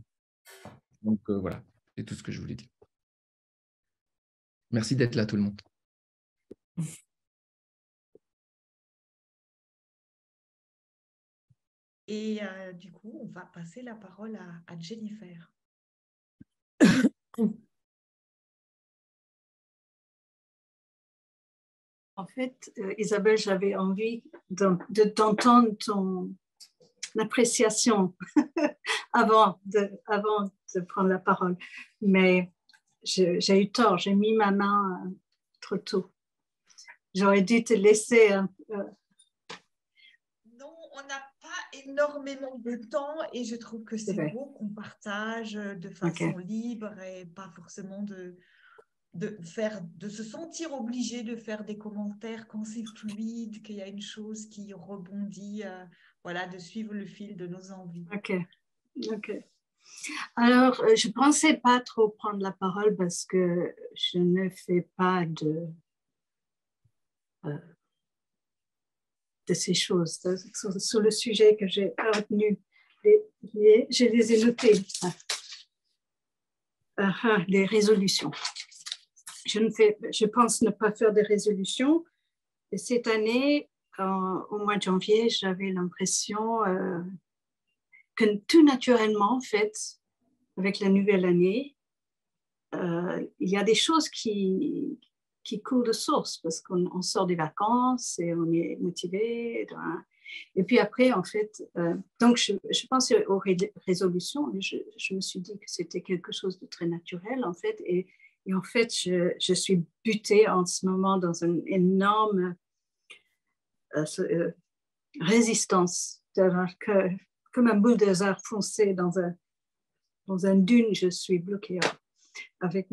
Donc voilà, c'est tout ce que je voulais dire. Merci d'être là tout le monde. Et du coup, on va passer la parole à Jennifer. En fait, Isabelle, j'avais envie d'entendre ton appréciation avant de prendre la parole. Mais j'ai eu tort, j'ai mis ma main trop tôt. J'aurais dû te laisser un peu. Non, on n'a pas énormément de temps et je trouve que c'est beau qu'on partage de façon libre et pas forcément de se sentir obligé de faire des commentaires quand c'est fluide, qu'il y a une chose qui rebondit, voilà, de suivre le fil de nos envies. Ok. Alors, je ne pensais pas trop prendre la parole parce que je ne fais pas de ces choses. Sur le sujet que j'ai retenu, je les ai notés. Les résolutions. Je pense ne pas faire de résolutions. Et cette année, au mois de janvier, j'avais l'impression que tout naturellement, en fait, avec la nouvelle année, il y a des choses qui coulent de source parce qu'on sort des vacances et on est motivé. Et puis après, en fait, donc je pense aux résolutions. Je me suis dit que c'était quelque chose de très naturel, en fait. Et en fait, je suis butée en ce moment dans une énorme résistance, comme un bulldozer foncé dans un dune. Je suis bloquée avec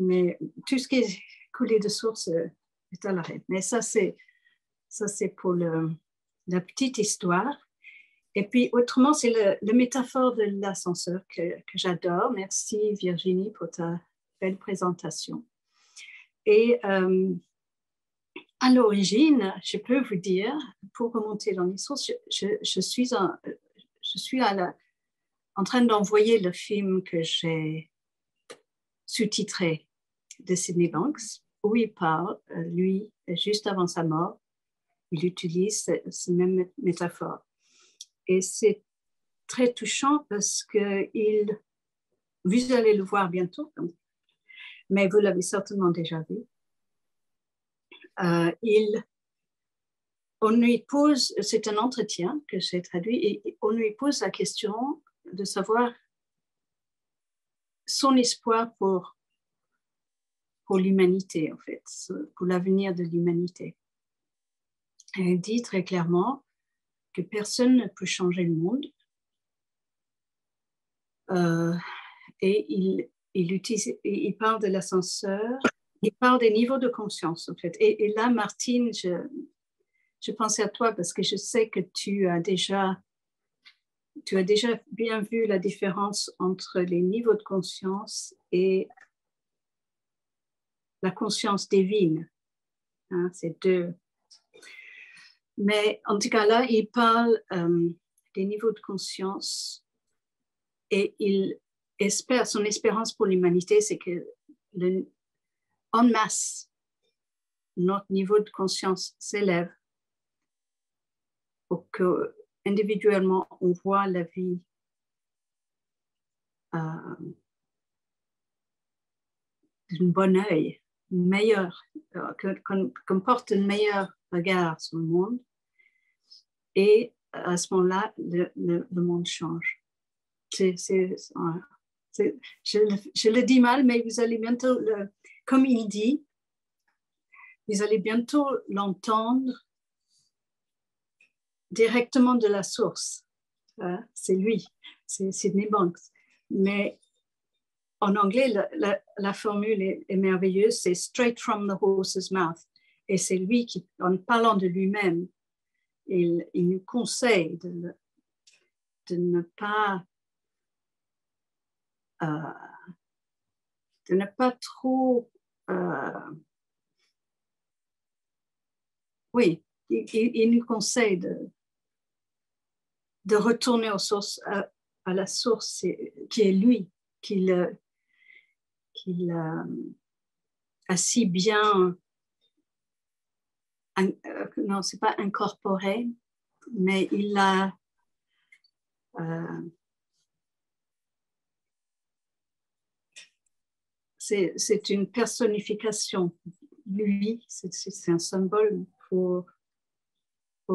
tout ce qui est coulé de source est à l'arrêt. Mais ça c'est pour la petite histoire. Et puis autrement, c'est le métaphore de l'ascenseur que j'adore. Merci Virginie pour ta belle présentation. Et à l'origine, je peux vous dire, pour remonter dans les sources, je suis en train d'envoyer le film que j'ai sous-titré de Sydney Banks, où il parle, lui, juste avant sa mort, il utilise ce même métaphore. Et c'est très touchant parce que vous allez le voir bientôt, mais vous l'avez certainement déjà vu. On lui pose, c'est un entretien que j'ai traduit, et on lui pose la question de savoir son espoir pour l'humanité, en fait, pour l'avenir de l'humanité. Elle dit très clairement que personne ne peut changer le monde. Et il parle de l'ascenseur, il parle des niveaux de conscience, en fait. Et là, Martine, je pensais à toi parce que je sais que tu as déjà bien vu la différence entre les niveaux de conscience et la conscience divine. Hein, c'est deux. Mais en tout cas, là, il parle des niveaux de conscience et son espérance pour l'humanité, c'est que en masse, notre niveau de conscience s'élève pour que individuellement, on voit la vie d'un bon œil, meilleur, qu'on porte un meilleur regard sur le monde. Et à ce moment-là, le monde change. Je le dis mal, mais vous allez bientôt, comme il dit, vous allez bientôt l'entendre directement de la source. C'est lui, c'est Sydney Banks. Mais en anglais, la formule est merveilleuse, c'est straight from the horse's mouth. Et c'est lui qui, en parlant de lui-même, il nous conseille de ne pas de ne pas trop... oui, il nous conseille de retourner aux sources, à la source qui est lui, qu'il a si bien, non, c'est pas incorporé, mais il a c'est une personnification. Lui, c'est un symbole pour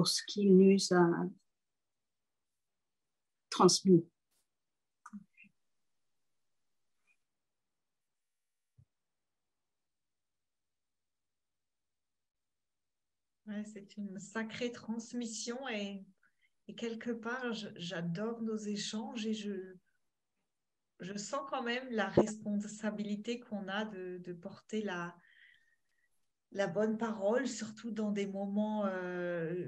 ce qu'il nous a transmis. Ouais, c'est une sacrée transmission et quelque part, j'adore nos échanges et je sens quand même la responsabilité qu'on a de porter la bonne parole, surtout dans des moments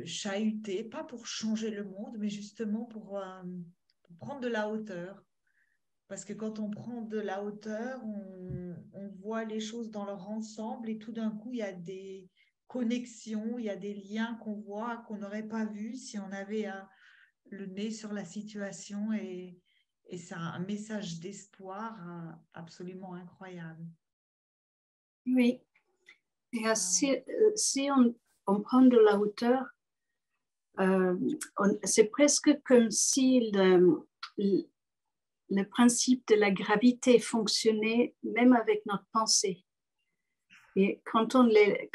chahutés, pas pour changer le monde, mais justement pour prendre de la hauteur. Parce que quand on prend de la hauteur, on voit les choses dans leur ensemble et tout d'un coup, il y a des connexions, il y a des liens qu'on voit, qu'on n'aurait pas vus si on avait le nez sur la situation et c'est un message d'espoir absolument incroyable. Oui. Et si on prend de la hauteur, c'est presque comme si le principe de la gravité fonctionnait même avec notre pensée. Et quand on les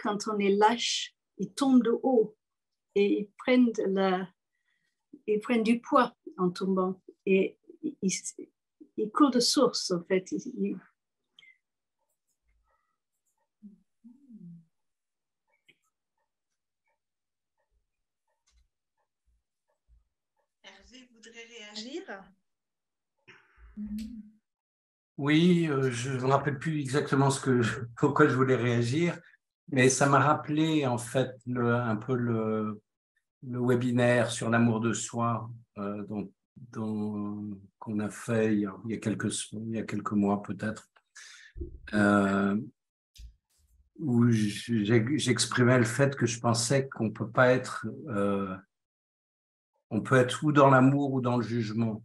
lâche, ils tombent de haut et ils prennent du poids en tombant. Et ils coulent de source, en fait. Hervé voudrait réagir? Oui, je ne me rappelle plus exactement pourquoi je voulais réagir, mais ça m'a rappelé en fait un peu le webinaire sur l'amour de soi qu'on a fait il y a quelques mois peut-être, où j'exprimais le fait que je pensais qu'on peut pas être, on peut être ou dans l'amour ou dans le jugement,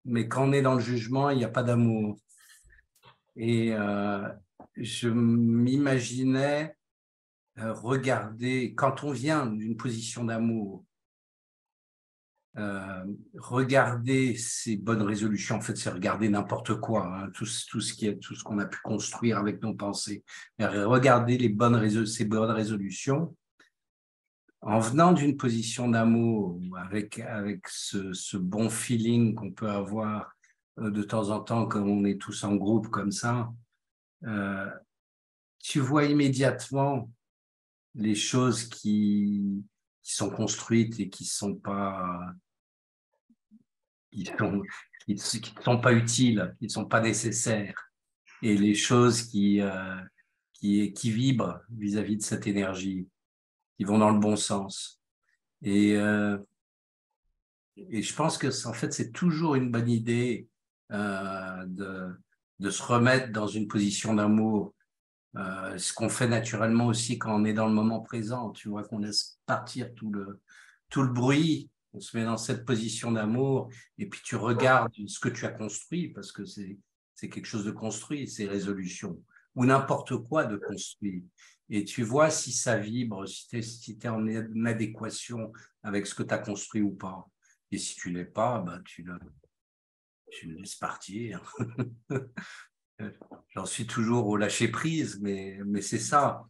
mais quand on est dans le jugement, il n'y a pas d'amour. Et je m'imaginais regarder, quand on vient d'une position d'amour, regarder ces bonnes résolutions, en fait, c'est regarder n'importe quoi, hein, tout ce qu'on a pu construire avec nos pensées. Mais regarder ces bonnes résolutions, en venant d'une position d'amour, avec ce bon feeling qu'on peut avoir de temps en temps, quand on est tous en groupe comme ça, tu vois immédiatement les choses qui sont construites et qui sont pas utiles, qui ne sont pas nécessaires, et les choses qui vibrent vis-à-vis de cette énergie, qui vont dans le bon sens. Et je pense que en fait, c'est toujours une bonne idée de se remettre dans une position d'amour. Ce qu'on fait naturellement aussi quand on est dans le moment présent, tu vois, qu'on laisse partir tout le bruit, on se met dans cette position d'amour et puis tu regardes ce que tu as construit, parce que c'est quelque chose de construit, ces résolutions, ou n'importe quoi de construit. Et tu vois si ça vibre, si tu es en adéquation avec ce que tu as construit ou pas. Et si tu l'es pas, bah, tu le laisses partir. J'en suis toujours au lâcher prise, mais c'est ça.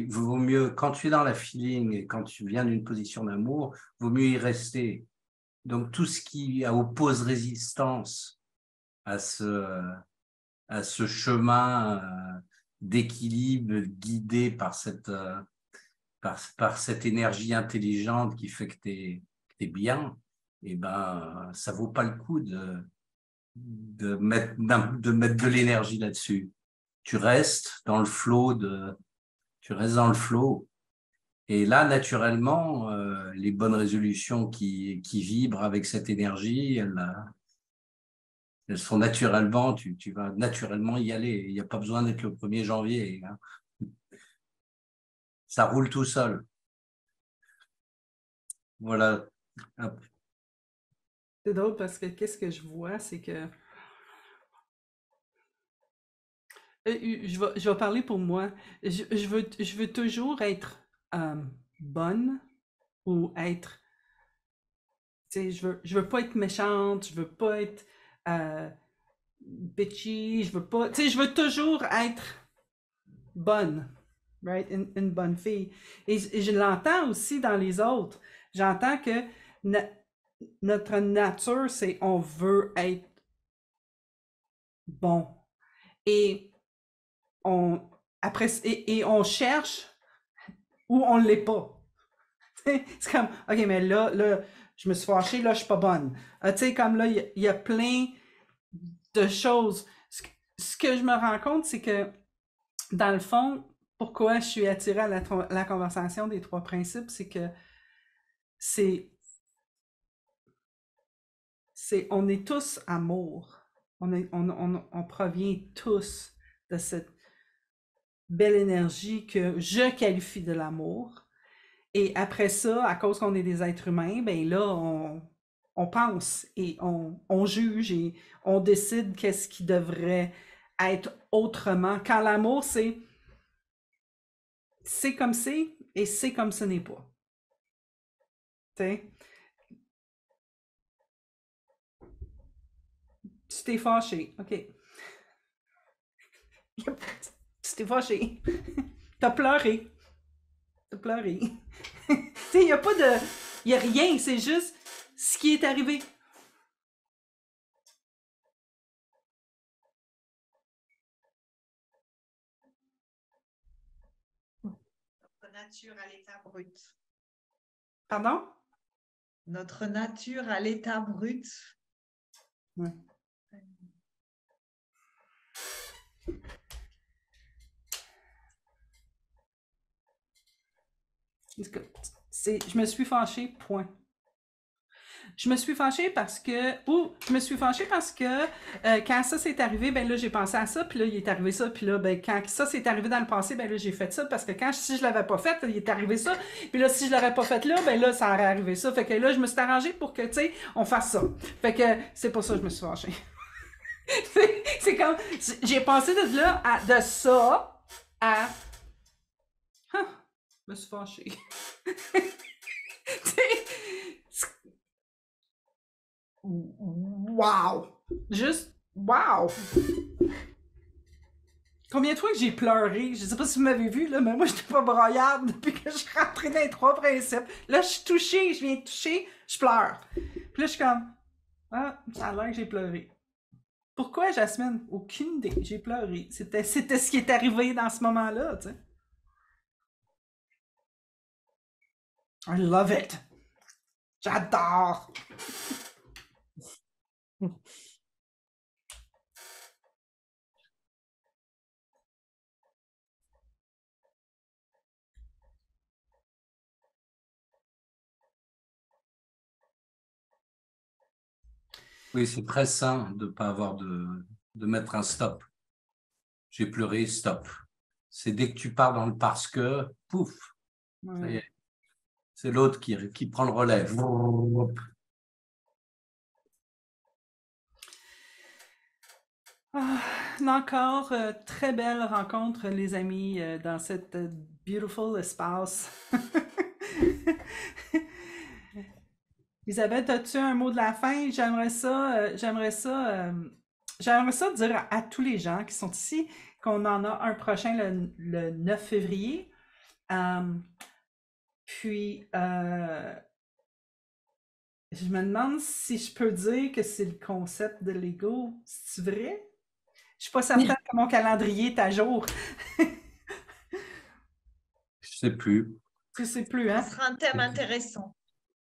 Vaut mieux, quand tu es dans la feeling et quand tu viens d'une position d'amour, vaut mieux y rester. Donc tout ce qui oppose résistance à ce chemin d'équilibre guidé par cette énergie intelligente qui fait que tu es bien, et ben ça vaut pas le coup de mettre de l'énergie là-dessus. Tu restes dans le flow et là naturellement les bonnes résolutions qui vibrent avec cette énergie, Elles sont naturellement, tu vas naturellement y aller. Il n'y a pas besoin d'être le 1er janvier. Hein. Ça roule tout seul. Voilà. C'est drôle parce que qu'est-ce que je vois, c'est que je vais parler pour moi. Je veux toujours être bonne ou être. Tu sais, je veux pas être méchante, je veux pas être bitchy, je veux pas. Tu sais, je veux toujours être bonne, right? Une bonne fille. Et je l'entends aussi dans les autres. J'entends que notre nature, c'est on veut être bon. Et et on cherche où on l'est pas. C'est comme, OK, mais là, je me suis fâchée, là, je suis pas bonne. Tu sais, comme là, il y a plein de choses. Ce que je me rends compte, c'est que, dans le fond, pourquoi je suis attirée à la conversation des 3 principes, c'est que on est tous amour. On provient tous de cette belle énergie que je qualifie de l'amour. Et après ça, à cause qu'on est des êtres humains, ben là, on pense et on juge et on décide qu'est-ce qui devrait être autrement. Quand l'amour, c'est comme c'est et c'est comme ce n'est pas. Tu sais? Tu t'es fâché, OK. Tu t'es fâché. T'as pleuré. T'as pleuré. Tu sais, il n'y a pas de... Il n'y a rien, c'est juste ce qui est arrivé. Notre nature à l'état brut. Pardon? Notre nature à l'état brut. Ouais. Je me suis fâchée, point. Je me suis fâchée parce que quand ça s'est arrivé, ben là, j'ai pensé à ça, puis là, il est arrivé ça, puis là, ben quand ça s'est arrivé dans le passé, ben là, j'ai fait ça, parce que si je l'avais pas fait, il est arrivé ça, puis là, si je l'aurais pas fait là, ben là, ça aurait arrivé ça. Fait que là, je me suis arrangée pour que, tu sais, on fasse ça. Fait que c'est pour ça que je me suis fâchée. C'est comme, j'ai passé de là, de ça, à... je me suis fâchée. Wow! Juste, wow! Combien de fois que j'ai pleuré? Je sais pas si vous m'avez vu, là, mais moi, je n'étais pas broyarde depuis que je suis rentrée dans les 3 principes. Là, je suis touchée, je viens de toucher, je pleure. Puis là, je suis comme, ah, ça a l'air que j'ai pleuré. Pourquoi, Jasmine? Aucune idée. J'ai pleuré. C'était ce qui est arrivé dans ce moment-là, tu sais. I love it! J'adore! Oui, c'est très sain de ne pas avoir de mettre un stop. J'ai pleuré, stop. C'est dès que tu pars dans le parce que, pouf, ça y est. C'est l'autre qui prend le relais. Encore, très belle rencontre, les amis, dans cette beautiful espace. Isabelle, as-tu un mot de la fin? J'aimerais ça dire à tous les gens qui sont ici qu'on en a un prochain le 9 février. Puis, je me demande si je peux dire que c'est le concept de l'ego. C'est vrai? Je suis pas certaine que mon calendrier est à jour. Je sais plus. Tu sais plus, hein? Ce sera un thème intéressant.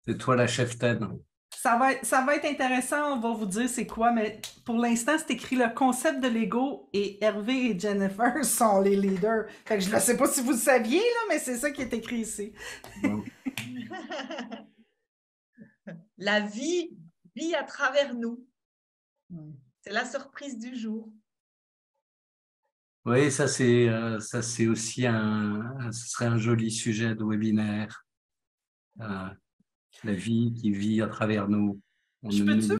C'est toi la cheftaine. Ça va être intéressant, on va vous dire c'est quoi, mais pour l'instant, c'est écrit le concept de l'ego et Hervé et Jennifer sont les leaders. Fait que je ne sais pas si vous le saviez, là, mais c'est ça qui est écrit ici. Bon. La vie vit à travers nous. C'est la surprise du jour. Oui, ça c'est aussi ce serait un joli sujet de webinaire. La vie qui vit à travers nous. Je peux-tu